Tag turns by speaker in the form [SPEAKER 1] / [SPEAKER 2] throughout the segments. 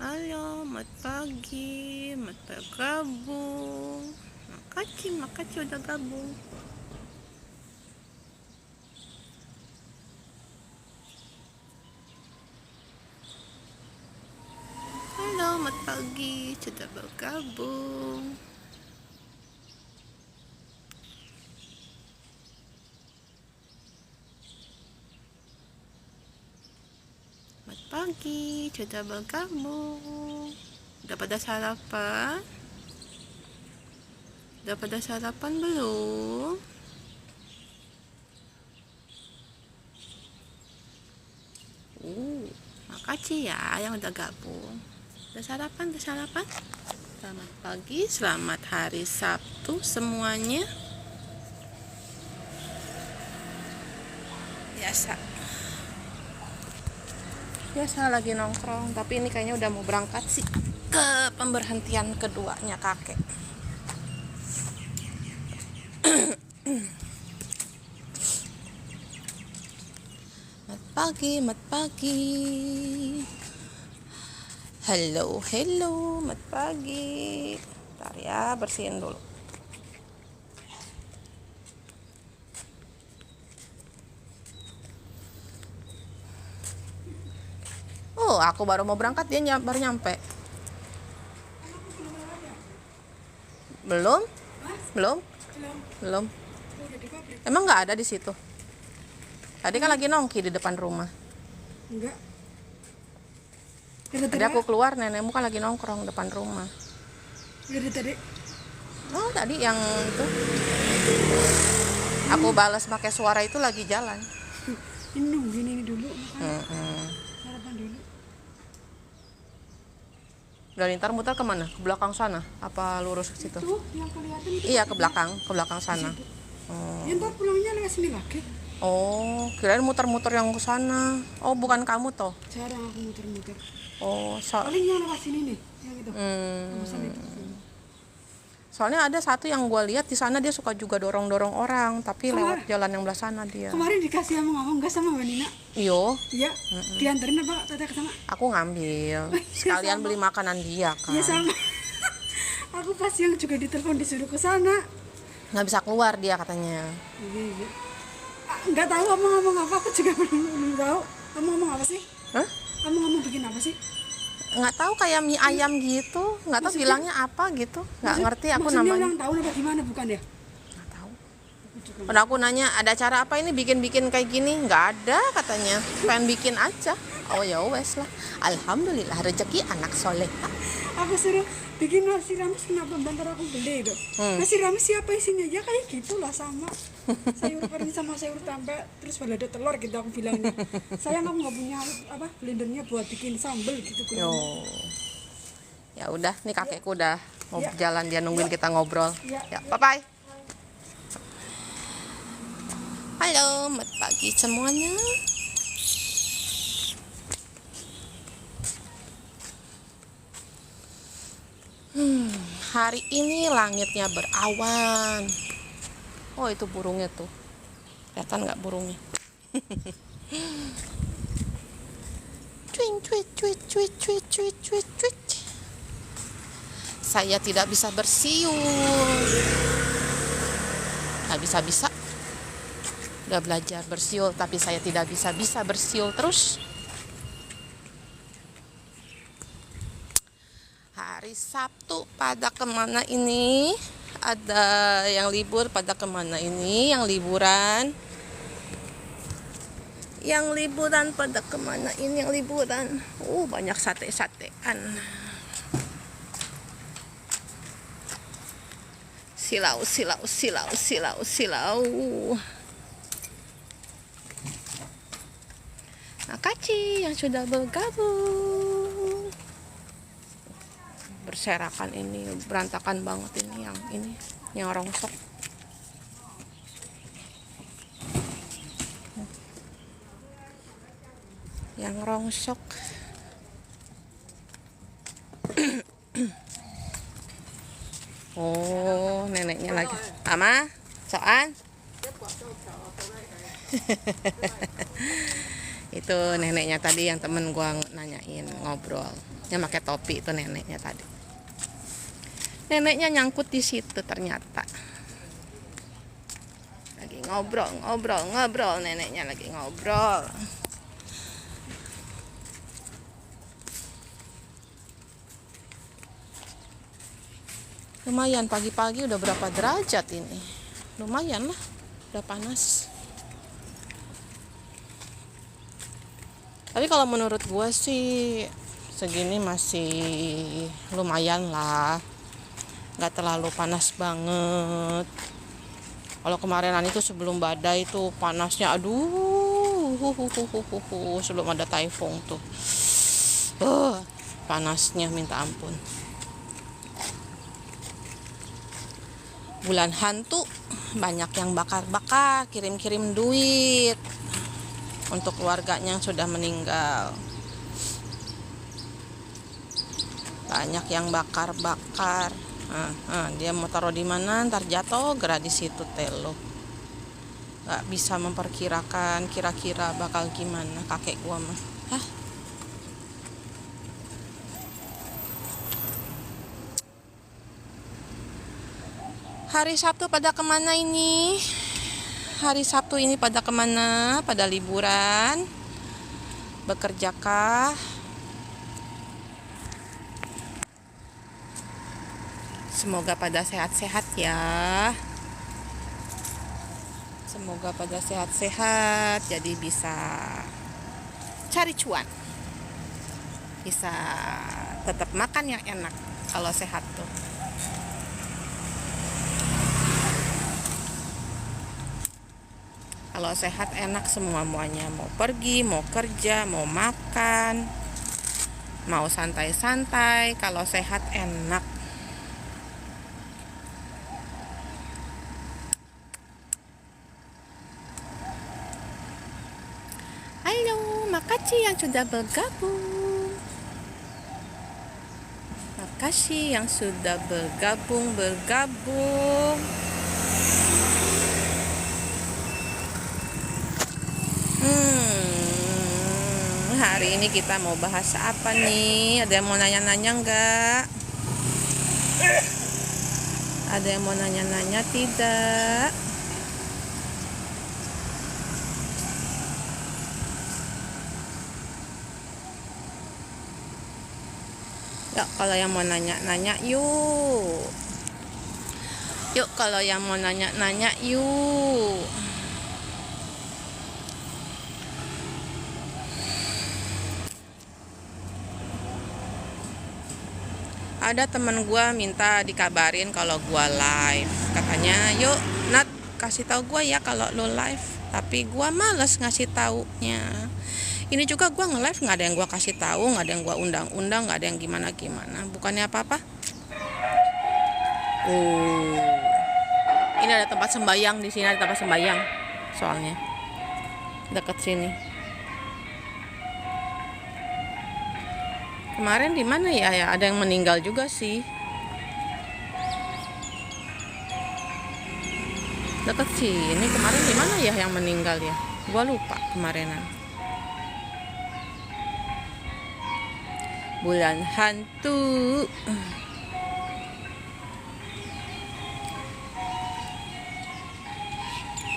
[SPEAKER 1] Halo, mat pagi, mat bergabung. Makasih udah gabung. Halo, mat pagi, sudah bergabung. Mat pagi, sudah bergabung. Udah pada sarapan? Udah pada sarapan belum? Makasih ya yang udah gabung. Udah sarapan? Selamat pagi, selamat hari Sabtu semuanya. Biasa lagi nongkrong, tapi ini kayaknya udah mau berangkat sih ke pemberhentian keduanya kakek. Mat pagi. Hello, mat pagi. Bentar ya, bersihin dulu. Oh, aku baru mau berangkat, dia baru nyampe. Belum? Emang nggak ada di situ? Tadi kan lagi nongki di depan rumah.
[SPEAKER 2] Enggak.
[SPEAKER 1] Tadi aku keluar, nenekmu kan lagi nongkrong depan rumah.
[SPEAKER 2] Tadi.
[SPEAKER 1] Oh, tadi yang itu. Aku balas pakai suara itu lagi jalan.
[SPEAKER 2] Ini nungguin ini dulu makan. Sarapan dulu.
[SPEAKER 1] Dan ntar muter kemana? Ke belakang sana? Apa lurus ke situ?
[SPEAKER 2] Tuh, yang kelihatan itu.
[SPEAKER 1] Iya, ke belakang sana.
[SPEAKER 2] Ya, ntar pulangnya lewat sini lagi.
[SPEAKER 1] Oh, kirain muter-muter yang ke sana. Oh, bukan kamu toh?
[SPEAKER 2] Jarang aku muter-muter.
[SPEAKER 1] Oh,
[SPEAKER 2] Paling yang lewat sini nih, yang itu.
[SPEAKER 1] Soalnya ada satu yang gue lihat di sana, dia suka juga dorong-dorong orang, tapi lewat jalan yang belah sana dia.
[SPEAKER 2] Kemarin dikasih ngomong enggak sama Mbak Nina?
[SPEAKER 1] Iyo.
[SPEAKER 2] Iya. Dianterin apa Tata ke sana?
[SPEAKER 1] Aku ngambil. Sekalian beli makanan dia kan.
[SPEAKER 2] Iya sama. Aku pas yang juga ditelepon disuruh ke sana.
[SPEAKER 1] Nggak bisa keluar dia katanya.
[SPEAKER 2] Iya. Enggak tahu ngomong apa, aku juga belum tahu. Kamu ngomong apa sih?
[SPEAKER 1] Hah?
[SPEAKER 2] Kamu ngomong bikin apa sih?
[SPEAKER 1] Nggak tahu, kayak mie ayam gitu, nggak tahu bilangnya apa gitu, nggak ngerti aku
[SPEAKER 2] maksudnya
[SPEAKER 1] namanya.
[SPEAKER 2] ulang tahun apa gimana, bukan ya?
[SPEAKER 1] Nggak tahu. Udah aku nanya ada cara apa ini bikin kayak gini, nggak ada katanya, pengen bikin aja. Oh ya wes lah, alhamdulillah rezeki anak soleh.
[SPEAKER 2] Aku suruh bikin nasi rames, kenapa bentar aku beli itu. Nasi rames siapa isinya? Ya kayak gitulah, sama sayur kering sama sayur tempeh terus balado telur gitu aku bilangnya. Sayang aku nggak punya apa blendernya buat bikin sambel gitu.
[SPEAKER 1] Yo. Ya udah, nih kakekku udah mau jalan, dia nungguin kita ngobrol. Ya, bye bye. Halo, selamat pagi semuanya. Hari ini langitnya berawan. Oh, itu burungnya tuh. Kelihatan nggak burungnya? Cuit. Saya tidak bisa bersiul. Nggak bisa. Udah belajar bersiul, tapi saya tidak bisa bersiul terus. Hari Sabtu pada kemana ini? Ada yang libur pada kemana ini? Yang liburan? Yang liburan pada kemana ini? Yang liburan? Banyak sate-satean. Silau. Makasih yang sudah bergabung. Berserakan ini, berantakan banget ini yang rongsok. Yang rongsok. Oh, neneknya lagi. Ama, soan? Itu neneknya tadi yang temen gua nanyain, ngobrol. Yang pakai topi itu neneknya tadi. Neneknya nyangkut di situ ternyata. Lagi ngobrol, neneknya lagi ngobrol. Lumayan pagi-pagi udah berapa derajat ini? Lumayan lah, udah panas. Tapi kalau menurut gue sih segini masih lumayan lah, nggak terlalu panas banget. Kalau kemarinan itu sebelum badai tuh panasnya, aduh, sebelum ada taifung tuh, panasnya minta ampun. Bulan hantu banyak yang bakar-bakar, kirim-kirim duit untuk keluarganya yang sudah meninggal. Banyak yang bakar-bakar. Dia mau taruh di mana, ntar jatuh gerak di situ telo. Gak bisa memperkirakan kira-kira bakal gimana kakek gua mah. Hari Sabtu pada kemana ini? Hari Sabtu ini pada kemana? Pada liburan? Bekerjakah? Semoga pada sehat-sehat ya. Semoga pada sehat-sehat, jadi bisa cari cuan. Bisa tetap makan yang enak kalau sehat tuh. Kalau sehat enak semua-muanya. Mau pergi, mau kerja, mau makan, mau santai-santai. Kalau sehat enak. Halo, makasih yang sudah bergabung. Makasih yang sudah bergabung. Hari ini kita mau bahas apa nih? Ada yang mau nanya-nanya enggak? Ada yang mau nanya-nanya tidak? Yuk, kalau yang mau nanya-nanya yuk. Yuk, kalau yang mau nanya-nanya yuk. Ada teman gue minta dikabarin kalau gue live. Katanya, yuk Nat, kasih tahu gue ya kalau lo live. Tapi gue males ngasih taunya. Ini juga gue nge-live nggak ada yang gue kasih tahu, nggak ada yang gue undang-undang, nggak ada yang gimana-gimana. Bukannya apa-apa? Ini ada tempat sembayang di sini, ada tempat sembayang. Soalnya dekat sini. Kemarin di mana ya? Ada yang meninggal juga sih. Dekat sini. Kemarin di mana ya yang meninggal ya? Gua lupa kemarinan. Bulan hantu.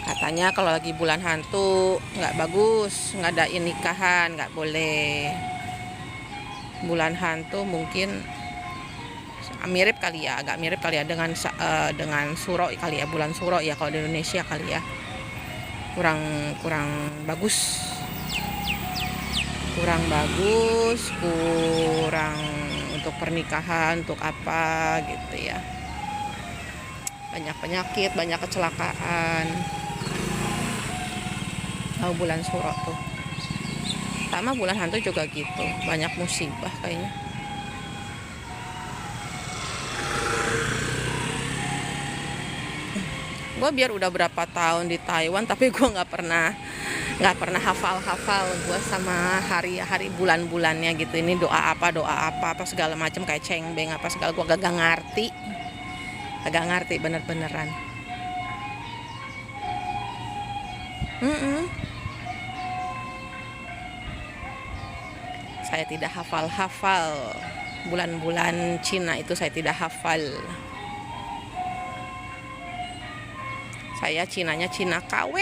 [SPEAKER 1] Katanya kalau lagi bulan hantu nggak bagus ngadain nikahan, nggak boleh. Bulan hantu mungkin mirip kali ya, agak mirip kali ya dengan suro kali ya, bulan suro ya kalau di Indonesia kali ya. Kurang bagus. Kurang untuk pernikahan, untuk apa gitu ya. Banyak penyakit, banyak kecelakaan. Bulan suro tuh. Sama bulan hantu juga gitu, banyak musibah kayaknya. Gue biar udah berapa tahun di Taiwan, tapi gue nggak pernah hafal gue sama hari bulan-bulannya gitu. Ini doa apa segala macam kayak cengbeng apa segala, gue gak ngerti bener-beneran. saya tidak hafal-hafal. Bulan-bulan Cina itu saya tidak hafal. Saya Cinanya Cina KW.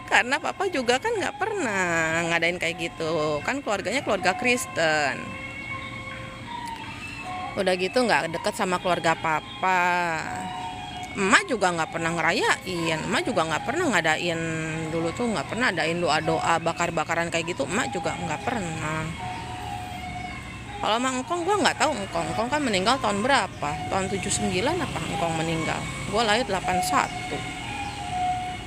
[SPEAKER 1] Karena papa juga kan nggak pernah ngadain kayak gitu. Kan keluarganya keluarga Kristen. Udah gitu nggak deket sama keluarga papa. Emak juga nggak pernah ngerayain. Emak juga nggak pernah ngadain. Dulu tuh nggak pernah adain doa-doa bakar-bakaran kayak gitu. Emak juga nggak pernah. Kalau sama engkong gue nggak tahu engkong. Engkong kan meninggal tahun berapa? Tahun 79 apa engkong meninggal? Gue lahir 81.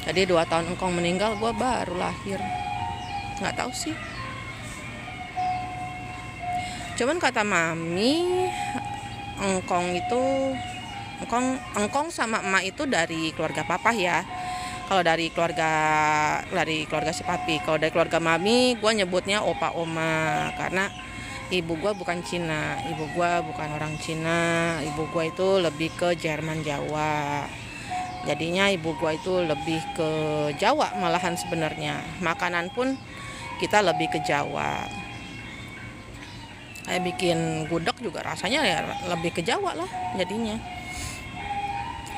[SPEAKER 1] Jadi 2 tahun engkong meninggal gue baru lahir. Nggak tahu sih. Cuman kata mami, engkong sama emak itu dari keluarga papa ya. Kalau dari keluarga si papi. Kalau dari keluarga mami, gue nyebutnya opa oma karena ibu gue bukan Cina, ibu gue bukan orang Cina, ibu gue itu lebih ke Jerman Jawa. Jadinya ibu gue itu lebih ke Jawa malahan sebenarnya. Makanan pun kita lebih ke Jawa. Kayak bikin gudeg juga rasanya ya lebih ke Jawa lah jadinya.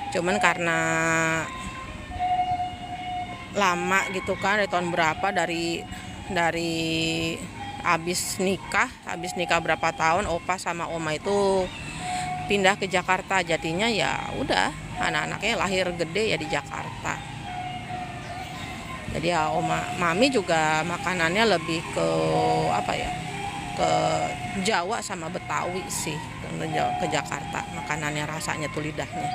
[SPEAKER 1] Cuman karena lama gitu kan, dari tahun berapa, dari habis nikah berapa tahun opa sama oma itu pindah ke Jakarta, jadinya ya udah anak-anaknya lahir gede ya di Jakarta. Jadi ya mami juga makanannya lebih ke ke Jawa sama Betawi sih, ke Jakarta makanannya, rasanya tuh lidahnya.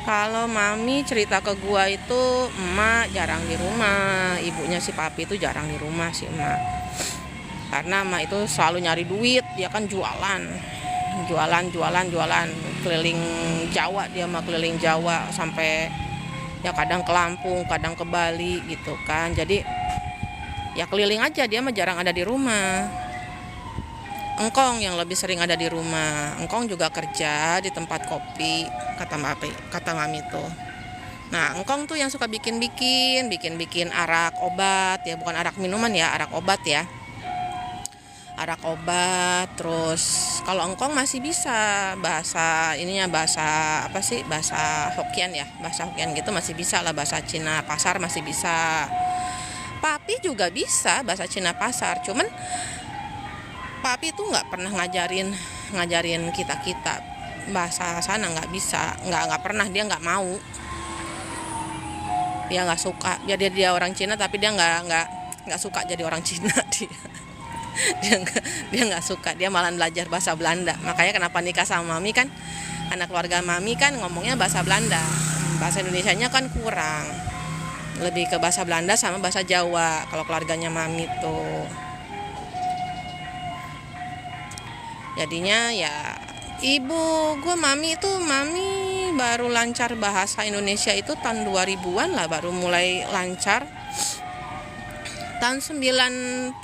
[SPEAKER 1] Kalau mami cerita ke gua itu emak jarang di rumah, ibunya si papi itu jarang di rumah sih emak. Karena emak itu selalu nyari duit, dia kan jualan keliling Jawa, dia mah keliling Jawa sampai ya kadang ke Lampung, kadang ke Bali gitu kan. Jadi ya keliling aja, dia mah jarang ada di rumah. Engkong yang lebih sering ada di rumah. Engkong juga kerja di tempat kopi, kata mami tuh. Nah, engkong tuh yang suka bikin arak obat ya, bukan arak minuman ya, arak obat ya. Arak obat. Terus kalau engkong masih bisa bahasa Hokkien ya, bahasa Hokkien gitu masih bisa lah, bahasa Cina pasar masih bisa. Papi juga bisa bahasa Cina pasar, cuman papi tuh nggak pernah ngajarin kita bahasa sana, nggak bisa, nggak pernah, dia nggak mau, dia nggak suka. Dia orang Cina tapi dia nggak suka jadi orang Cina. dia nggak suka, dia malah belajar bahasa Belanda. Makanya kenapa nikah sama mami kan, anak keluarga mami kan ngomongnya bahasa Belanda, bahasa Indonesianya kan kurang, lebih ke bahasa Belanda sama bahasa Jawa kalau keluarganya mami tuh. Jadinya ya mami baru lancar bahasa Indonesia itu tahun 2000-an lah, baru mulai lancar. Tahun 95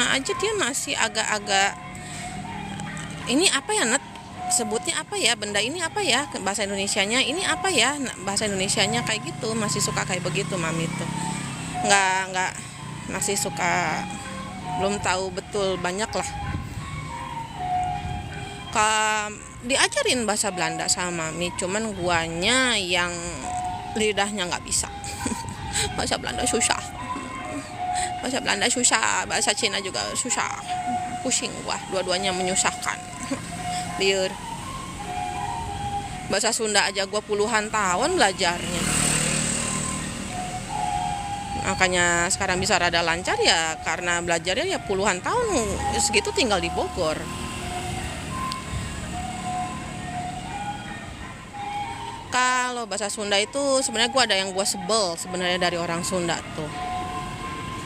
[SPEAKER 1] aja dia masih agak-agak ini apa ya, sebutnya apa ya, benda ini apa ya, bahasa Indonesianya ini apa ya, bahasa Indonesianya kayak gitu, masih suka kayak begitu mami tuh. Nggak masih suka, belum tahu betul banyak lah. Diajarin bahasa Belanda sama mami, cuman guanya yang lidahnya nggak bisa. Bahasa Belanda susah, bahasa Cina juga susah, pusing gua, dua-duanya menyusahkan. Liur. Bahasa Sunda aja gua puluhan tahun belajarnya, makanya sekarang bisa rada lancar ya karena belajarnya ya puluhan tahun, segitu tinggal di Bogor. Kalau bahasa Sunda itu sebenarnya gue ada yang gue sebel sebenarnya dari orang Sunda tuh,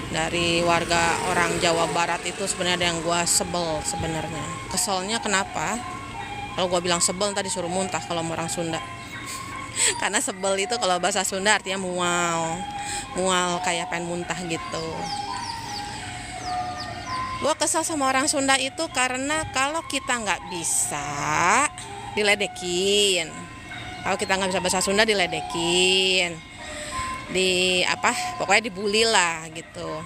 [SPEAKER 1] dari warga orang Jawa Barat itu sebenarnya ada yang gue sebel sebenarnya. Keselnya kenapa? Kalau gue bilang sebel tadi suruh muntah kalau orang Sunda. Karena sebel itu kalau bahasa Sunda artinya mual kayak pengen muntah gitu. Gue kesel sama orang Sunda itu karena kalau kita nggak bisa diledekin. Kalau kita nggak bisa bahasa Sunda diledekin, pokoknya dibully lah gitu.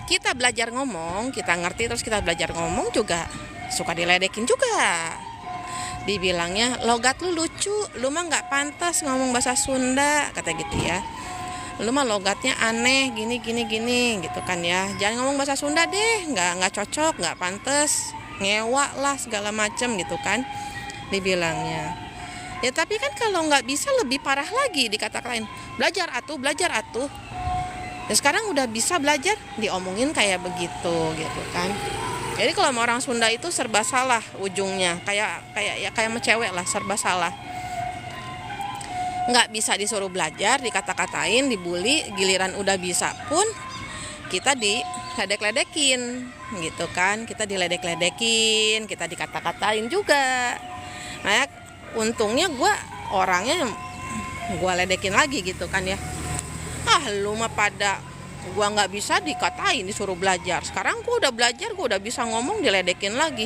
[SPEAKER 1] Kita belajar ngomong, kita ngerti terus kita belajar ngomong juga suka diledekin juga. Dibilangnya logat lu lucu, lu mah nggak pantas ngomong bahasa Sunda, kata gitu ya. Lu mah logatnya aneh, gini gitu kan ya. Jangan ngomong bahasa Sunda deh, nggak cocok, nggak pantas, ngewa lah segala macem gitu kan, dibilangnya. Ya tapi kan kalau nggak bisa lebih parah lagi dikata-katain, belajar atuh. Ya sekarang udah bisa belajar, diomongin kayak begitu gitu kan. Jadi kalau sama orang Sunda itu serba salah ujungnya, kayak sama cewek lah, serba salah. Nggak bisa disuruh belajar, dikata-katain, dibully, giliran udah bisa pun kita diledek-ledekin gitu kan. Kita diledek-ledekin, kita dikata-katain juga. Nah, untungnya orangnya gue ledekin lagi gitu kan ya. Lu mah pada gue nggak bisa dikatain, disuruh belajar. Sekarang gue udah belajar, gue udah bisa ngomong, diledekin lagi,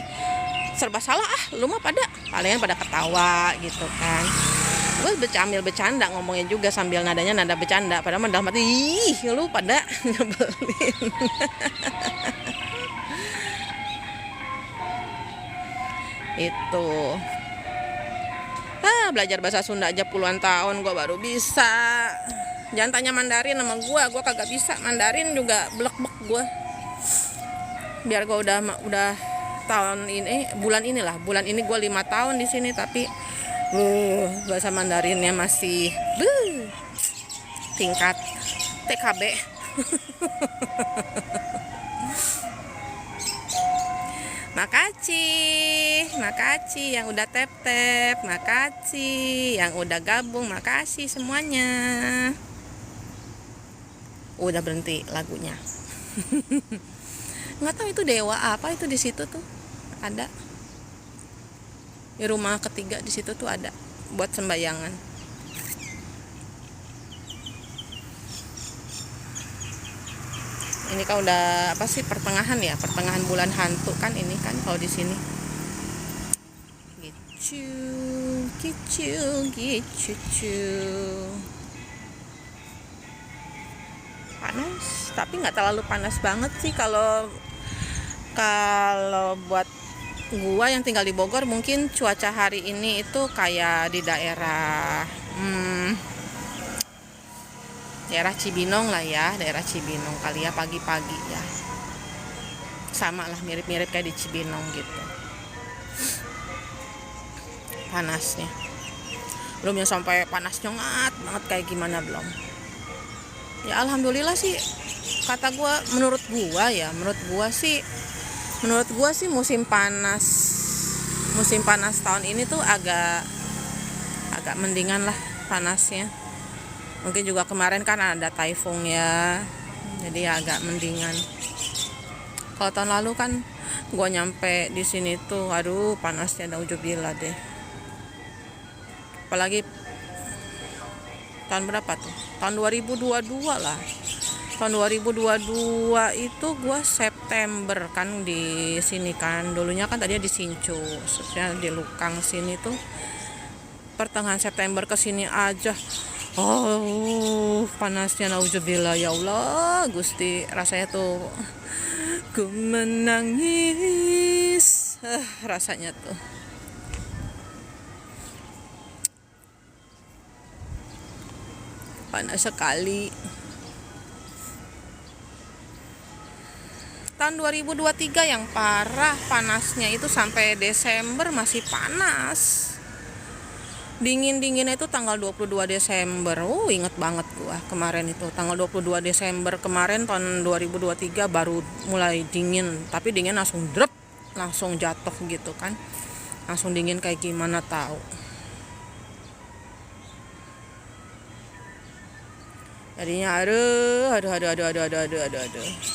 [SPEAKER 1] serba salah. Lu mah palingan pada ketawa gitu kan. Gue ambil bercanda ngomongnya juga sambil nadanya nada bercanda, padahal dalam hati lu pada nyebelin. Itu belajar bahasa Sunda aja puluhan tahun gue baru bisa. Jangan tanya Mandarin sama gue kagak bisa. Mandarin juga blek-blek gue. Biar gue udah tahun ini, bulan ini gue 5 tahun di sini, tapi bahasa Mandarinnya masih tingkat TKB. Makasih yang udah tap, makasih yang udah gabung, makasih semuanya. Udah berhenti lagunya. Nggak tahu itu dewa apa itu di situ tuh ada. Di rumah ketiga di situ tuh ada buat sembayangan. Ini kan udah pertengahan bulan hantu kan ini kan kalau di sini. Gitu. Panas, tapi nggak terlalu panas banget sih kalau buat gua yang tinggal di Bogor. Mungkin cuaca hari ini itu kayak di daerah Cibinong lah ya, daerah Cibinong kali ya, pagi-pagi ya, sama lah, mirip-mirip kayak di Cibinong gitu panasnya. Belum yang sampai panas nyongat banget kayak gimana belum. Ya alhamdulillah sih, menurut gua sih musim panas tahun ini tuh agak mendingan lah panasnya. Mungkin juga kemarin kan ada taifung ya, jadi agak mendingan. Kalau tahun lalu kan gua nyampe di sini tuh panasnya nauzubillah deh. Apalagi tahun berapa tuh? Tahun 2022 lah. Tahun 2022 itu gua September kan di sini kan. Dulunya kan tadinya di Sincu, maksudnya di Lukang sini tuh. Pertengahan September ke sini aja. Panasnya nauzubillah, ya Allah, Gusti, rasanya tuh ku menangis. Rasanya tuh. Panas sekali. Tahun 2023 yang parah panasnya itu sampai Desember masih panas. Dingin-dinginnya itu tanggal 22 Desember. Inget banget gua kemarin itu. Tanggal 22 Desember kemarin tahun 2023 baru mulai dingin. Tapi dingin langsung drop, langsung jatuh gitu kan. Langsung dingin kayak gimana tahu. Jadinya aduh.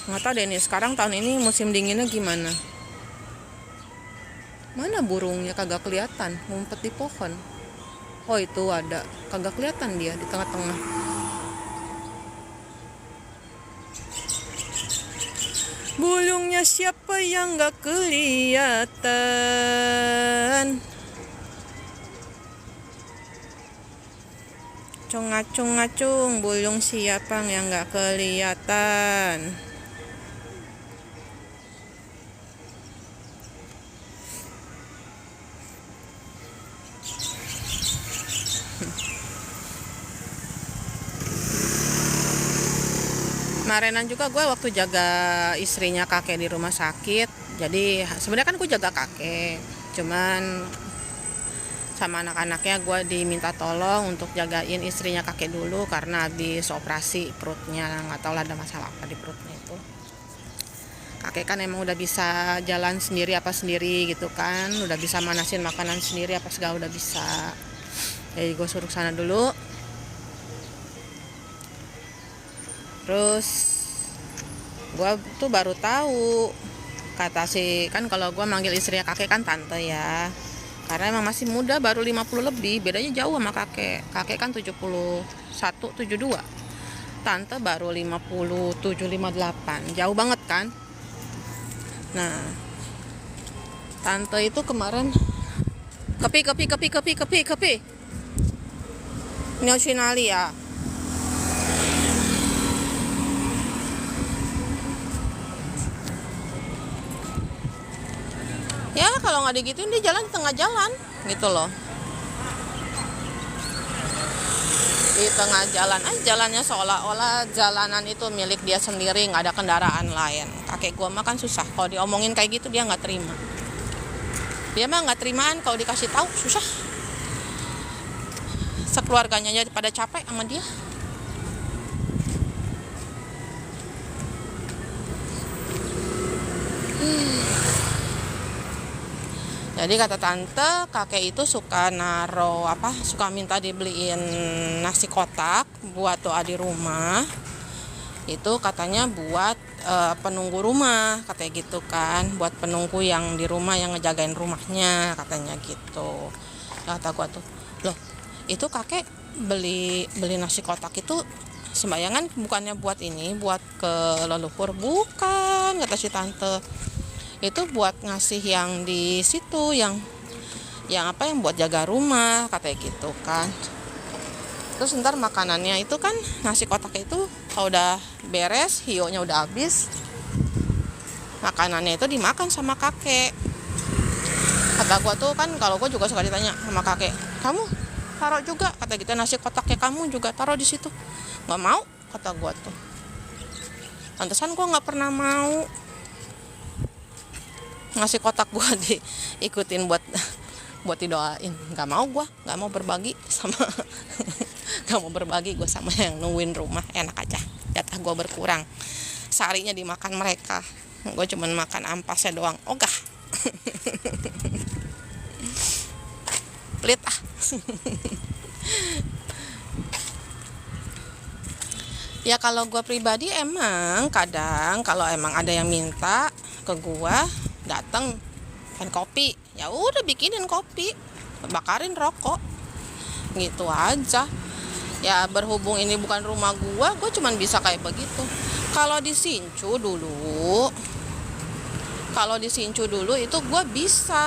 [SPEAKER 1] Nggak tahu deh nih sekarang tahun ini musim dinginnya gimana. Mana burungnya kagak kelihatan, ngumpet di pohon. Itu ada, kagak kelihatan dia di tengah-tengah. Bulungnya siapa yang gak kelihatan? ngacung ngacung ngacung, bulung siapa yang nggak kelihatan. Kemarinan juga gue waktu jaga istrinya kakek di rumah sakit. Jadi sebenarnya kan gue jaga kakek, cuman sama anak-anaknya gue diminta tolong untuk jagain istrinya kakek dulu karena habis operasi perutnya, nggak tahu lah ada masalah apa di perutnya itu. Kakek kan emang udah bisa jalan sendiri apa sendiri gitu kan, udah bisa manasin makanan sendiri apa segala udah bisa. Jadi gue suruh sana dulu. Terus gue tuh baru tahu, kata si, kan kalau gue manggil istrinya kakek kan tante ya, karena emang masih muda, baru 50 lebih, bedanya jauh sama kakek. Kakek kan 71, 72, tante baru 57, 58, jauh banget kan. Nah, tante itu kemarin kepi Nyosinali ya. Ya kalau nggak digituin dia jalan di tengah jalan gitu loh, di tengah jalan aja jalannya, seolah-olah jalanan itu milik dia sendiri, nggak ada kendaraan lain. Kakek gua mah kan susah kalau diomongin kayak gitu, dia nggak terima. Dia mah nggak terimaan kalau dikasih tahu, susah. Sekeluarganya aja pada capek sama dia. Jadi kata tante, kakek itu suka suka minta dibeliin nasi kotak buat doa di rumah. Itu katanya buat penunggu rumah, katanya gitu kan, buat penunggu yang di rumah yang ngejagain rumahnya, katanya gitu. Kata gua tuh, loh itu kakek beli nasi kotak itu sembayangan bukannya buat ini, buat ke leluhur, bukan, kata si tante. Itu buat ngasih yang di situ, yang buat jaga rumah, katanya gitu kan. Terus ntar makanannya itu kan, nasi kotak itu kalau udah beres, hionya udah habis, makanannya itu dimakan sama kakek. Kata gua tuh kan, kalau gua juga suka ditanya sama kakek, kamu taruh juga, kata gitu, nasi kotaknya kamu juga taruh di situ. Nggak mau, kata gua tuh. Pantesan gua nggak pernah mau ngasih kotak gue diikutin buat didoain. Nggak mau berbagi sama nggak mau berbagi gue sama yang nungguin rumah. Enak aja, jatah gue berkurang, seharinya dimakan mereka, gue cuman makan ampasnya doang, ogah. Pelit ah. Ya kalau gue pribadi emang kadang kalau emang ada yang minta ke gue, datang pengen kopi, ya udah bikinin kopi, bakarin rokok, gitu aja. Ya berhubung ini bukan rumah gue cuman bisa kayak begitu. Kalau di Sincu dulu itu gue bisa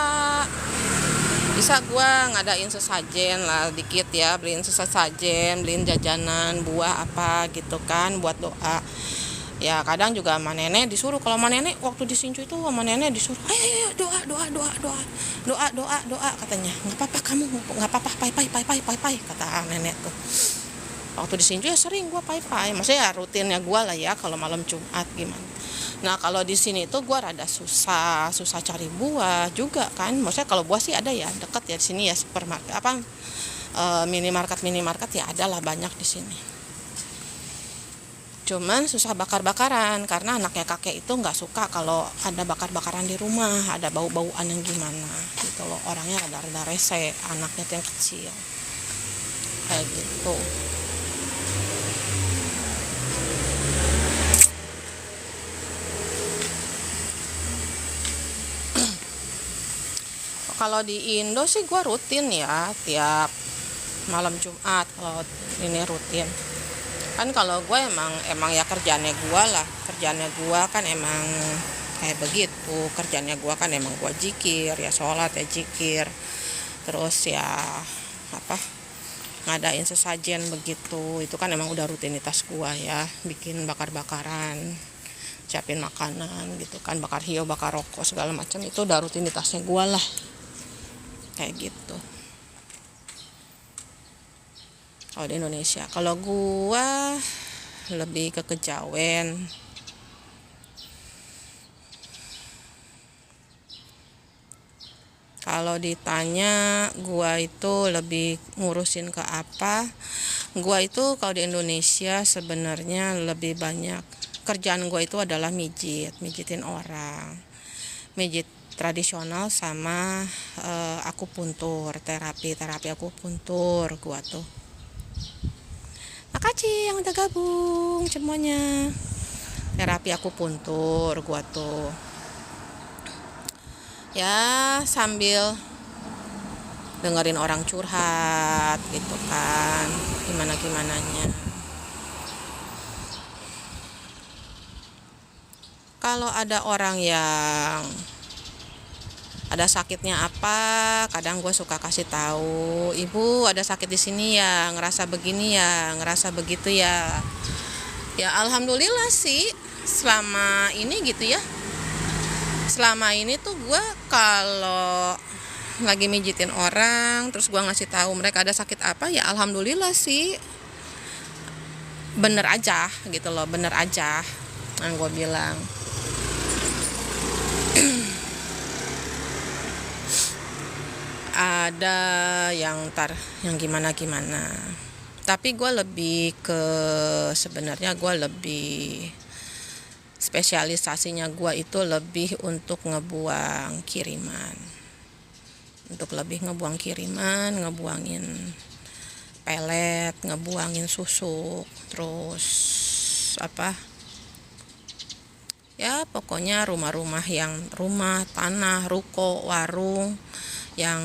[SPEAKER 1] gue ngadain sesajen lah dikit ya, beliin sesajen, beliin jajanan, buah apa gitu kan buat doa. Ya kadang juga sama nenek disuruh, kalau sama nenek waktu di Sincu itu sama nenek disuruh, ayo doa katanya. Nggak apa-apa kamu, nggak apa-apa, pai kata nenek tuh. Waktu di Sincu ya sering gue pai, maksudnya ya rutinnya gue lah ya kalau malam Jumat gimana. Nah kalau di sini tuh gue rada susah cari buah juga kan. Maksudnya kalau buah sih ada ya, deket ya di sini ya, supermarket minimarket ya ada lah banyak di sini. Cuman susah bakar-bakaran karena anaknya kakek itu nggak suka kalau ada bakar-bakaran di rumah, ada bau-bauan yang gimana gitu loh. Orangnya rada rese, anaknya tuh yang kecil kayak gitu. Kalau di Indo sih gue rutin ya, tiap malam Jumat kalau ini rutin. Kan kalau gue emang ya kerjaannya gue kan emang kayak begitu. Kerjaannya gue kan emang gue zikir ya, sholat ya zikir, terus ya ngadain sesajen begitu. Itu kan emang udah rutinitas gua ya, bikin bakar-bakaran, siapin makanan gitu kan, bakar hiyo, bakar rokok segala macam, itu udah rutinitasnya gua lah kayak gitu. Kalau di Indonesia, kalau gua lebih ke kejawen. Kalau ditanya gua itu lebih ngurusin ke apa, gua itu kalau di Indonesia sebenarnya lebih banyak kerjaan gua itu adalah mijitin orang, mijit tradisional sama akupuntur, terapi akupuntur gua tuh. Makasih yang udah gabung semuanya. Terapi akupuntur gua tuh. Ya sambil dengerin orang curhat gitu kan, gimananya. Kalau ada orang yang ada sakitnya apa, kadang gue suka kasih tahu, ibu ada sakit di sini ya, ngerasa begini ya, ngerasa begitu ya. Ya alhamdulillah sih selama ini gitu ya. Selama ini tuh gue kalau lagi mijitin orang, terus gue ngasih tahu mereka ada sakit apa, ya alhamdulillah sih bener aja gitu loh, bener aja yang gue bilang. Ada yang gimana, tapi gue lebih ke, sebenarnya gue lebih spesialisasinya gue itu lebih untuk ngebuang kiriman, ngebuangin pelet, ngebuangin susuk, terus apa ya pokoknya rumah tanah, ruko, warung yang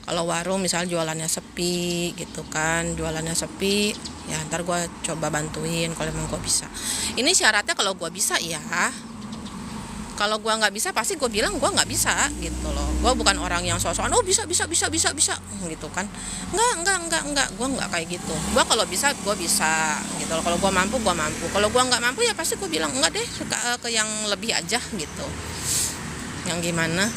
[SPEAKER 1] kalau warung misal jualannya sepi gitu kan, ya ntar gue coba bantuin kalau emang gue bisa. Ini syaratnya kalau gue bisa ya, kalau gue nggak bisa pasti gue bilang gue nggak bisa gitu loh. Gue bukan orang yang sok-sokan bisa gitu kan, enggak, gue nggak kayak gitu. Gue kalau bisa gue bisa gitu loh. Kalau gue mampu, kalau gue nggak mampu ya pasti gue bilang enggak deh, ke yang lebih aja gitu, yang gimana.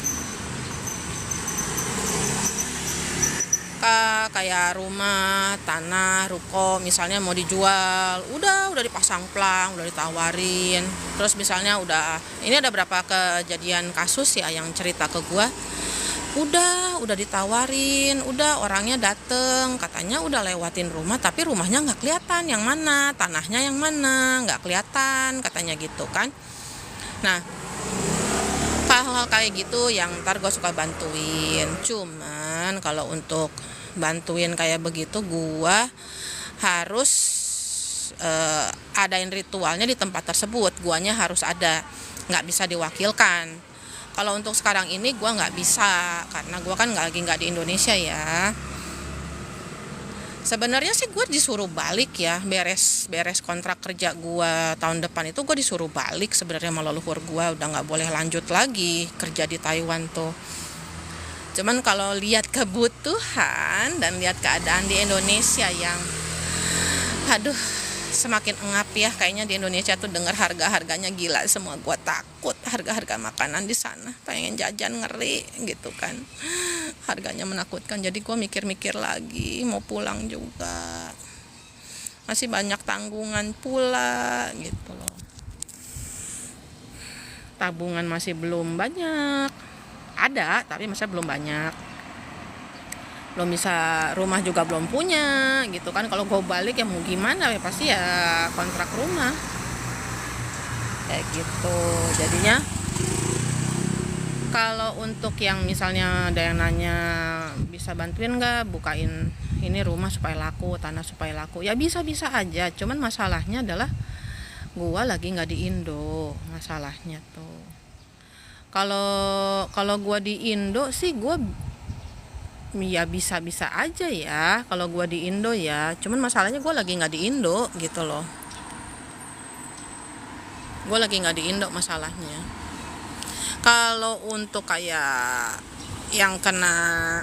[SPEAKER 1] Kayak rumah, tanah, ruko misalnya mau dijual, udah dipasang plang, udah ditawarin. Terus misalnya ini ada berapa kejadian kasus ya yang cerita ke gua, udah ditawarin, orangnya dateng, katanya udah lewatin rumah tapi rumahnya nggak kelihatan yang mana, tanahnya yang mana nggak kelihatan katanya gitu kan. Nah hal-hal kayak gitu yang ntar gue suka bantuin. Cuman kalau untuk bantuin kayak begitu gue harus adain ritualnya di tempat tersebut, guanya harus ada, nggak bisa diwakilkan. Kalau untuk sekarang ini gue nggak bisa karena gue kan nggak di Indonesia ya. Sebenarnya sih gue disuruh balik ya, beres kontrak kerja gue tahun depan itu gue disuruh balik sebenarnya sama leluhur gue, udah nggak boleh lanjut lagi kerja di Taiwan tuh. Cuman kalau lihat kebutuhan dan lihat keadaan di Indonesia yang semakin engap ya, kayaknya di Indonesia tuh dengar harga-harganya gila semua, gue takut harga makanan di sana, pengen jajan ngeri gitu kan, harganya menakutkan. Jadi gue mikir-mikir lagi mau pulang juga, masih banyak tanggungan pula gitu loh, tabungan masih belum banyak, ada tapi masih belum banyak, belum bisa, rumah juga belum punya gitu kan. Kalau gue balik ya mau gimana ya, pasti ya kontrak rumah kayak gitu. Jadinya kalau untuk yang misalnya ada yang nanya bisa bantuin nggak bukain ini rumah supaya laku, tanah supaya laku, ya bisa aja. Cuman masalahnya adalah gue lagi nggak di Indo, masalahnya tuh. Kalau gue di Indo sih gue ya bisa aja ya kalau gue di Indo ya, cuman masalahnya gue lagi nggak di Indo gitu loh, gue lagi nggak di Indo masalahnya. Kalau untuk kayak yang kena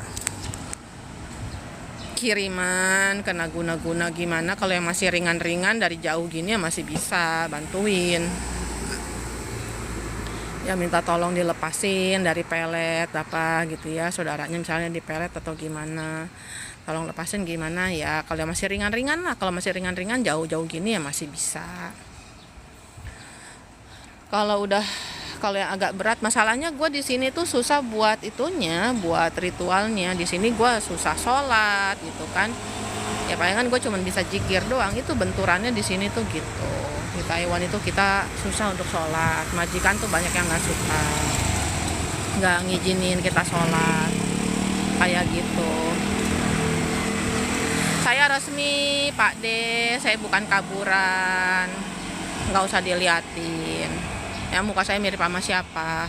[SPEAKER 1] kiriman kena guna-guna gimana. Kalau yang masih ringan-ringan dari jauh gini ya masih bisa bantuin, ya minta tolong dilepasin dari pelet apa gitu ya, saudaranya misalnya di pelet atau gimana, tolong lepasin gimana ya. Kalau yang masih ringan-ringan lah, kalau masih ringan-ringan jauh-jauh gini ya masih bisa. Kalau yang agak berat, masalahnya gue di sini tuh susah buat itunya, buat ritualnya. Di sini gue susah sholat gitu kan. Ya palingan gue cuma bisa zikir doang. Itu benturannya di sini tuh gitu. Di Taiwan itu kita susah untuk sholat. Majikan tuh banyak yang nggak suka, nggak ngizinin kita sholat kayak gitu. Saya resmi Pak D, saya bukan kaburan, nggak usah diliatin. Ya muka saya mirip sama siapa?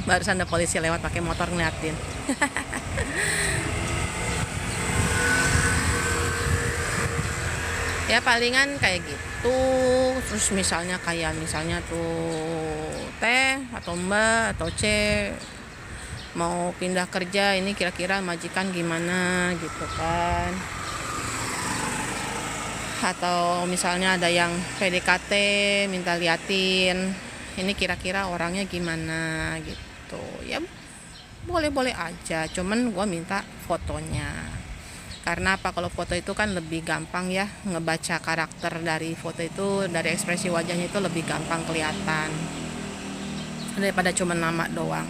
[SPEAKER 1] Barusan ada polisi lewat pakai motor ngeliatin. Ya palingan kayak gitu. Terus misalnya tuh teh atau mbak atau C mau pindah kerja, ini kira-kira majikan gimana gitu kan. Atau misalnya ada yang PDKT minta liatin ini kira-kira orangnya gimana gitu. Ya boleh-boleh aja, cuman gue minta fotonya. Karena apa, kalau foto itu kan lebih gampang ya, ngebaca karakter dari foto itu, dari ekspresi wajahnya itu lebih gampang kelihatan daripada cuma nama doang.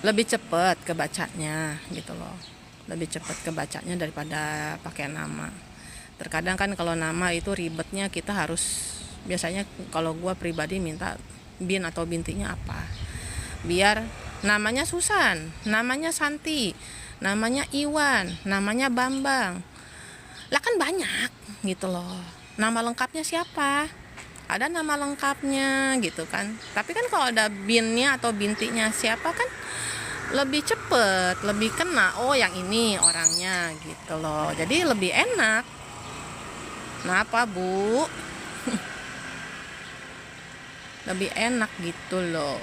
[SPEAKER 1] Lebih cepet kebacanya gitu loh, lebih cepet kebacanya daripada pakai nama. Terkadang kan kalau nama itu ribetnya, kita harus, biasanya kalau gue pribadi minta bin atau bintinya apa, biar namanya Susan, namanya Santi, namanya Iwan, namanya Bambang, lah kan banyak gitu loh. Nama lengkapnya siapa, ada nama lengkapnya gitu kan. Tapi kan kalau ada binnya atau bintinya siapa kan lebih cepet, lebih kena, oh yang ini orangnya gitu loh. Jadi lebih enak. Kenapa Bu? Lebih enak gitu loh.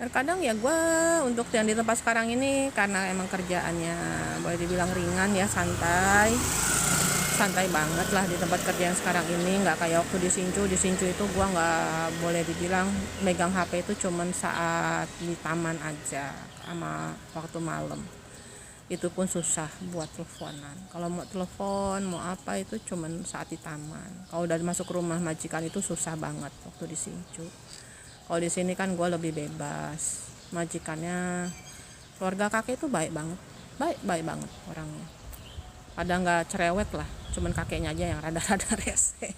[SPEAKER 1] Terkadang ya gue untuk yang di tempat sekarang ini, karena emang kerjaannya boleh dibilang ringan ya, santai banget lah di tempat kerja yang sekarang ini. Nggak kayak waktu di Sincu itu gue nggak boleh dibilang megang HP itu cuman saat di taman aja sama waktu malam. Itu pun susah buat teleponan. Kalau mau telepon mau apa itu cuman saat di taman. Kalau udah masuk rumah majikan itu susah banget waktu di Sincu. Kalau di sini kan gue lebih bebas. Majikannya, keluarga kakek itu baik banget orangnya. Pada nggak cerewet lah, cuman kakeknya aja yang rada-rada rese.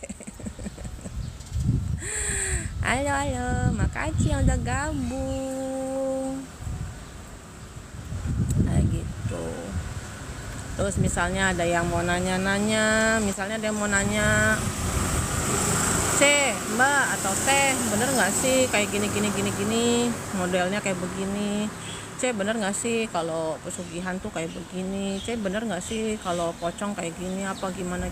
[SPEAKER 1] Halo, makasih yang udah gabung. Kayak gitu. Terus misalnya ada yang mau nanya-nanya, misalnya dia mau nanya, C, Mbak atau Teh, bener nggak sih kayak gini, modelnya kayak begini. C, bener nggak sih kalau pesugihan tuh kayak begini. C, bener nggak sih kalau pocong kayak gini, apa gimana.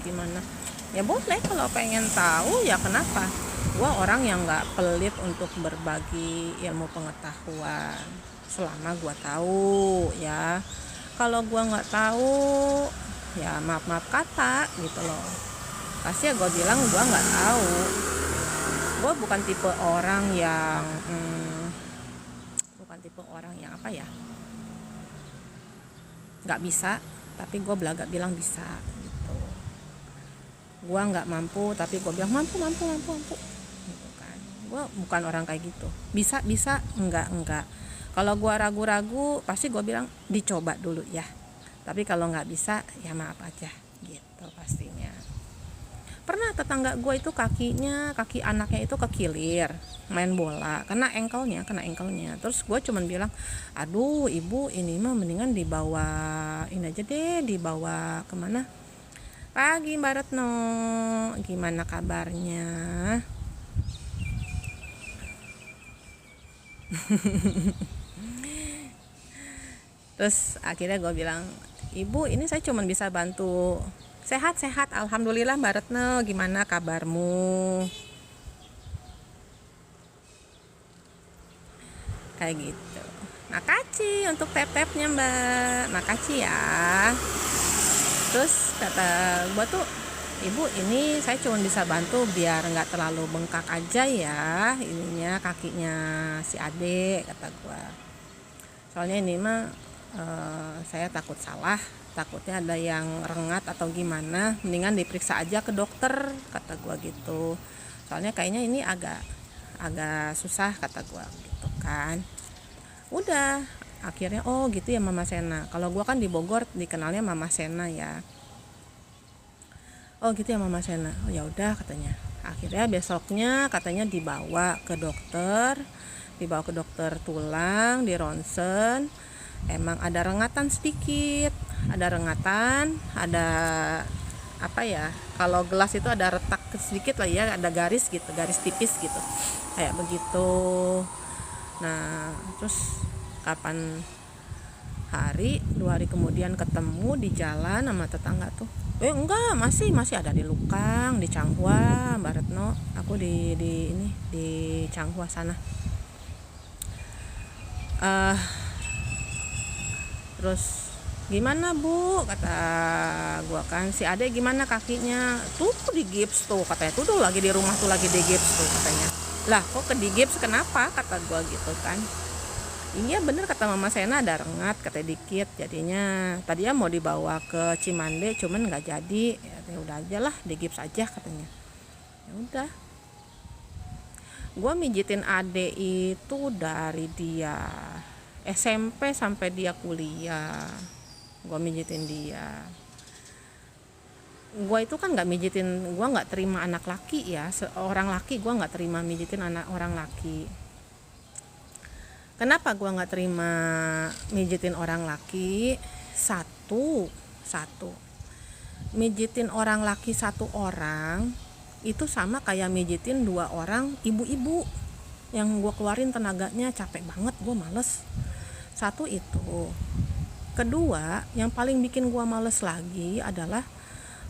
[SPEAKER 1] Ya boleh, kalau pengen tahu ya kenapa. Gua orang yang nggak pelit untuk berbagi ilmu pengetahuan selama gua tahu ya. Kalau gua nggak tahu ya maaf kata gitu loh. Pasti ya gue bilang gue nggak tahu. Gue bukan tipe orang yang apa ya, nggak bisa tapi gue belagak bilang bisa gitu. Gue nggak mampu tapi gue bilang mampu gitu kan. Gue bukan orang kayak gitu. Bisa enggak. Kalau gue ragu-ragu pasti gue bilang dicoba dulu ya, tapi kalau nggak bisa ya maaf aja gitu pastinya. Pernah tetangga gue itu kaki anaknya itu kekilir main bola, kena engkelnya. Terus gue cuman bilang, aduh ibu, ini mah mendingan dibawa kemana? Pagi Mbak Retno, gimana kabarnya? Terus akhirnya gue bilang, ibu ini saya cuman bisa bantu. Sehat, alhamdulillah Mbak Retno, gimana kabarmu? kayak gitu. Makasih untuk tap-tapnya Mbak, makasih ya. Terus kata gue tuh, ibu ini saya cuma bisa bantu biar nggak terlalu bengkak aja ya ininya kakinya si Ade, kata gue. Soalnya ini mah saya takut salah, takutnya ada yang rengat atau gimana, mendingan diperiksa aja ke dokter, kata gue gitu. Soalnya kayaknya ini agak susah, kata gue gitu kan. Udah akhirnya oh gitu ya Mama Sena. Kalau gue kan di Bogor dikenalnya Mama Sena ya. Oh gitu ya Mama Sena. Oh ya udah katanya. Akhirnya besoknya katanya dibawa ke dokter tulang, di ronsen. Emang ada rengatan sedikit, ada apa ya, kalau gelas itu ada retak sedikit lah ya, ada garis gitu, garis tipis gitu, kayak begitu. Nah terus kapan hari 2 hari kemudian ketemu di jalan sama tetangga tuh, enggak, masih ada di Lukang, di Changhua Mbak Retno, aku di Changhua sana. Terus gimana Bu, kata gua kan, si Ade gimana kakinya? Tuh di gips tuh katanya, tuh lagi di rumah tuh lagi di gips tuh katanya. Lah kok ke di gips kenapa, kata gua gitu kan. Iya bener kata Mama Sena, ada rengat katanya dikit, jadinya tadinya mau dibawa ke Cimande cuman nggak jadi, ya udah aja lah di gips aja katanya. Ya udah, gua mijitin Ade itu dari dia SMP sampai dia kuliah, gue mijitin dia. Gue itu kan gue nggak terima anak laki ya, seorang laki gue nggak terima mijitin anak orang laki. Kenapa gue nggak terima mijitin orang laki? Satu, mijitin orang laki satu orang itu sama kayak mijitin 2 orang ibu-ibu yang gue keluarin tenaganya, capek banget, gue males. Satu itu. Kedua, yang paling bikin gua males lagi adalah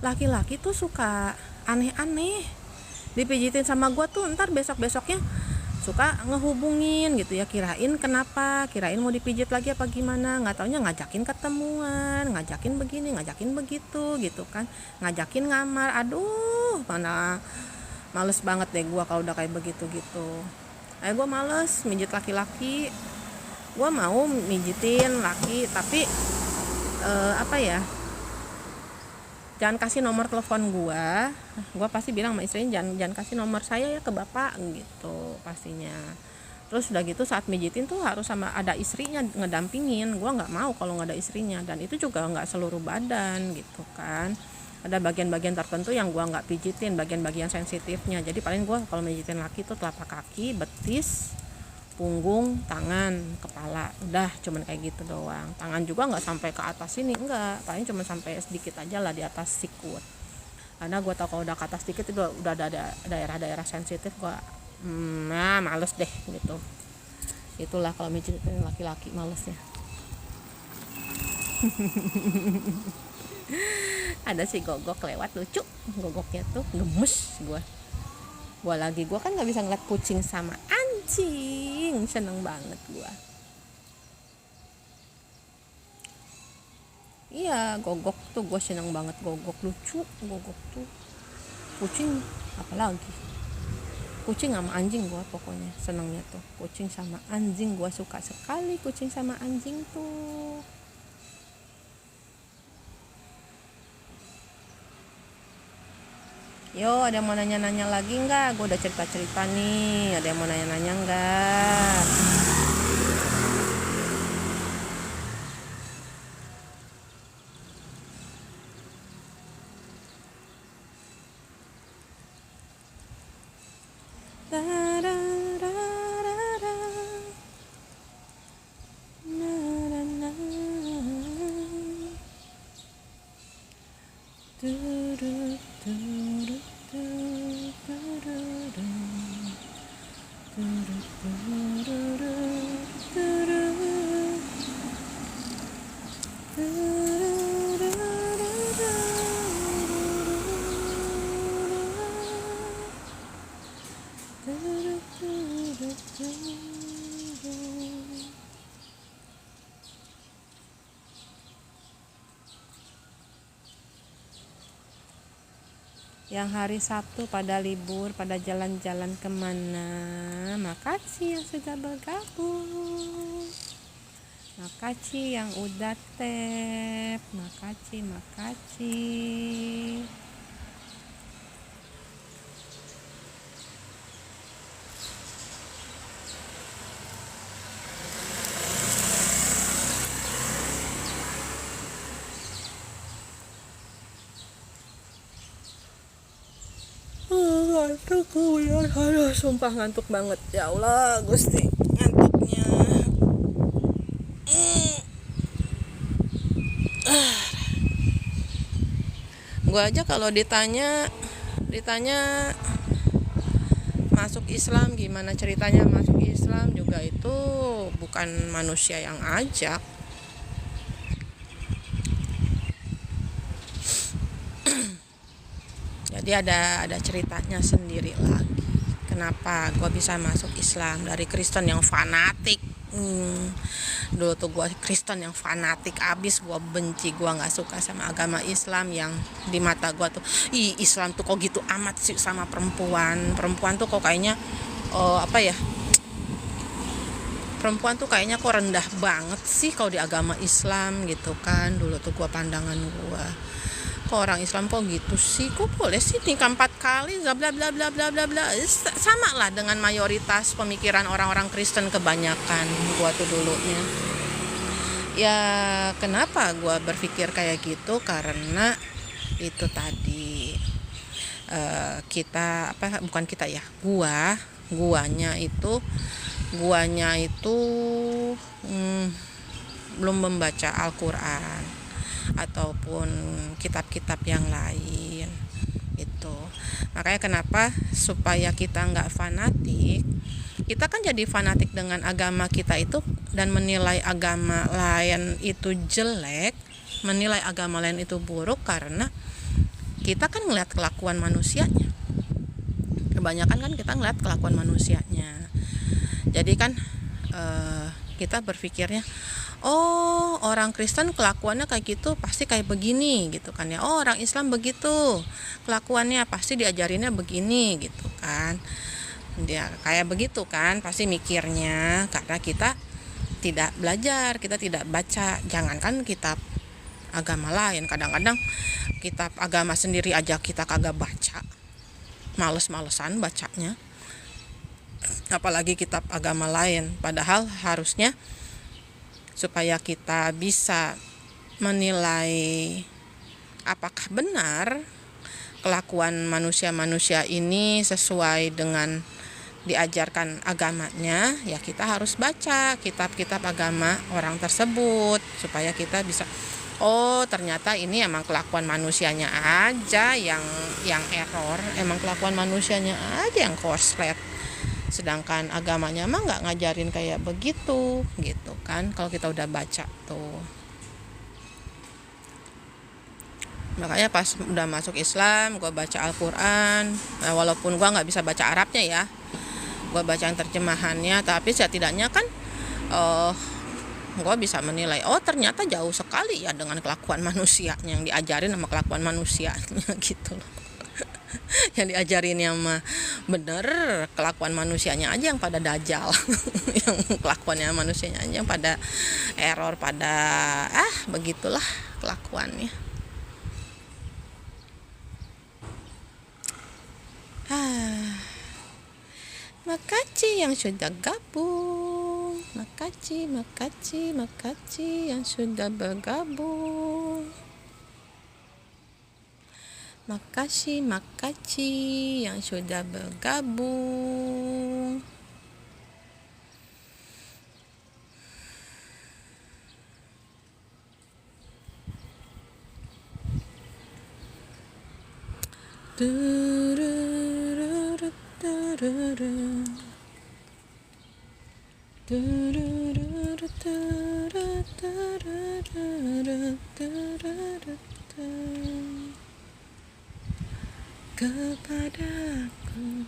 [SPEAKER 1] laki-laki tuh suka aneh-aneh. Dipijitin sama gua tuh ntar besok-besoknya suka ngehubungin gitu ya, kirain kenapa, kirain mau dipijit lagi apa gimana, nggak taunya ngajakin ketemuan, ngajakin begini, ngajakin begitu gitu kan, ngajakin ngamar. Aduh, mana males banget deh gua kalau udah kayak begitu gitu. Gua males mijit laki-laki. Gue mau mijitin laki tapi apa ya, jangan kasih nomor telepon gue pasti bilang sama istrinya, jangan kasih nomor saya ya ke bapak gitu pastinya. Terus udah gitu saat mijitin tuh harus sama ada istrinya ngedampingin, gue nggak mau kalau nggak ada istrinya, dan itu juga nggak seluruh badan gitu kan, ada bagian-bagian tertentu yang gue nggak pijitin, bagian-bagian sensitifnya. Jadi paling gue kalau mijitin laki tuh telapak kaki, betis, punggung, tangan, kepala, udah cuman kayak gitu doang. Tangan juga nggak sampai ke atas sini, enggak, paling cuma sampai sedikit aja lah di atas sikut. Karena gue tau kalau udah ke atas sedikit itu udah ada daerah-daerah sensitif, gue males deh gitu. Itulah kalau mijitin laki-laki malesnya. Ada si gogok lewat, lucu gogoknya tuh, gemes gue kan nggak bisa ngeliat kucing sama anjing, seneng banget gue. Iya, gogok tuh gue seneng banget, gogok lucu, gogok tuh. Kucing apalagi, kucing sama anjing gue pokoknya senengnya tuh, kucing sama anjing gue suka sekali, kucing sama anjing tuh. Yo, ada yang mau nanya-nanya lagi nggak? Gue udah cerita-cerita nih. Ada yang mau nanya-nanya nggak? Yang hari Sabtu pada libur, pada jalan-jalan kemana. Makasih yang sudah bergabung. Makasih yang udah tap. Makasih. Ngantuk gue ya. Aduh, sumpah ngantuk banget. Ya Allah, Gusti, ngantuknya. Gue aja kalau ditanya masuk Islam, gimana ceritanya masuk Islam, juga itu bukan manusia yang ajak. Jadi ada ceritanya sendiri lagi. Kenapa gue bisa masuk Islam? Dari Kristen yang fanatik. Dulu tuh gue Kristen yang fanatik abis, gue benci, gue nggak suka sama agama Islam yang di mata gue tuh, Islam tuh kok gitu amat sih sama perempuan tuh kok kayaknya perempuan tuh kayaknya kok rendah banget sih kalau di agama Islam gitu kan. Dulu tuh gue pandangan gue, kok orang Islam kok gitu sih, kok boleh sih nikah 4 kali, bla bla bla bla bla bla. Sama lah dengan mayoritas pemikiran orang-orang Kristen kebanyakan gua tuh dulunya. Ya kenapa gua berpikir kayak gitu, karena itu tadi guanya itu belum membaca Al-Quran ataupun kitab-kitab yang lain itu. Makanya kenapa supaya kita nggak fanatik, kita kan jadi fanatik dengan agama kita itu dan menilai agama lain itu jelek, menilai agama lain itu buruk, karena kita kan ngeliat kelakuan manusianya. Kebanyakan kan kita ngeliat kelakuan manusianya. Jadi kan kita berpikirnya, oh orang Kristen kelakuannya kayak gitu pasti kayak begini gitu kan ya. Oh orang Islam begitu kelakuannya pasti diajarinnya begini gitu kan. Dia kayak begitu kan pasti mikirnya, karena kita tidak belajar, kita tidak baca. Jangankan kitab agama lain, kadang-kadang kitab agama sendiri aja kita kagak baca, males-malesan bacanya, apalagi kitab agama lain. Padahal harusnya supaya kita bisa menilai apakah benar kelakuan manusia-manusia ini sesuai dengan diajarkan agamanya, ya kita harus baca kitab-kitab agama orang tersebut supaya kita bisa, oh ternyata ini emang kelakuan manusianya aja yang error, emang kelakuan manusianya aja yang korslet, sedangkan agamanya mah nggak ngajarin kayak begitu gitu kan. Kalau kita udah baca tuh, makanya pas udah masuk Islam gue baca Al-Quran. Nah, walaupun gue nggak bisa baca Arabnya ya, gue baca yang terjemahannya, tapi setidaknya kan gue bisa menilai, oh ternyata jauh sekali ya dengan kelakuan manusianya yang diajarin sama kelakuan manusianya gitu loh. Yang diajarin yang mah bener, kelakuan manusianya aja yang pada dajal. Yang kelakuannya manusianya aja yang pada error, pada begitulah kelakuannya. Makasih yang sudah gabung. Makasih yang sudah bergabung. Makasih yang sudah bergabung. Kepadaku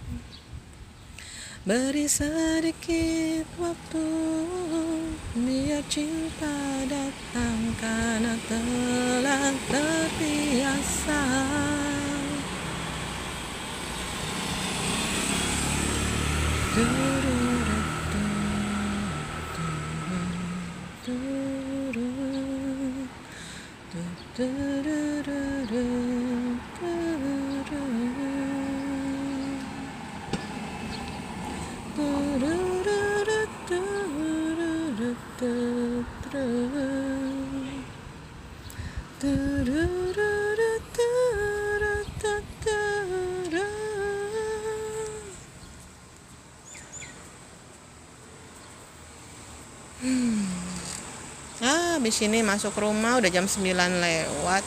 [SPEAKER 1] beri sedikit waktu, biar cinta datang karena telah terbiasa. Habis ini masuk rumah udah jam 9 lewat.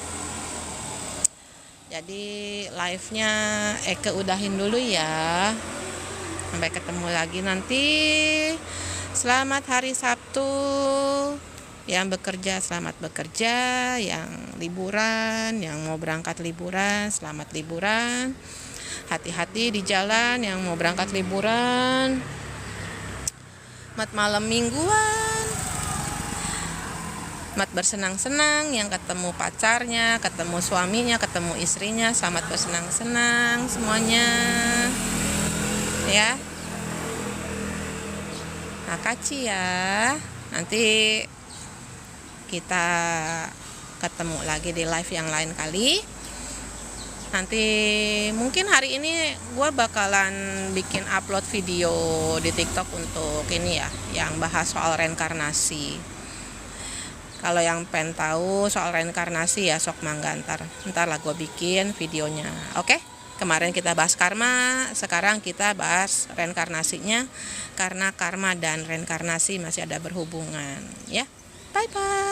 [SPEAKER 1] Jadi live-nya Eke udahin dulu ya. Sampai ketemu lagi nanti. Selamat hari Sabtu. Yang bekerja selamat bekerja, yang liburan, yang mau berangkat liburan, selamat liburan. Hati-hati di jalan yang mau berangkat liburan. Selamat malam mingguan. Selamat bersenang-senang yang ketemu pacarnya, ketemu suaminya, ketemu istrinya. Selamat bersenang-senang semuanya. Ya. Makasih ya. Nanti kita ketemu lagi di live yang lain kali. Nanti mungkin hari ini gue bakalan bikin upload video di TikTok untuk ini ya, yang bahas soal reinkarnasi. Kalau yang pengen tahu soal reinkarnasi ya sok mangga ntar lah gue bikin videonya. Oke? Kemarin kita bahas karma, sekarang kita bahas reinkarnasinya, karena karma dan reinkarnasi masih ada berhubungan ya. Bye bye.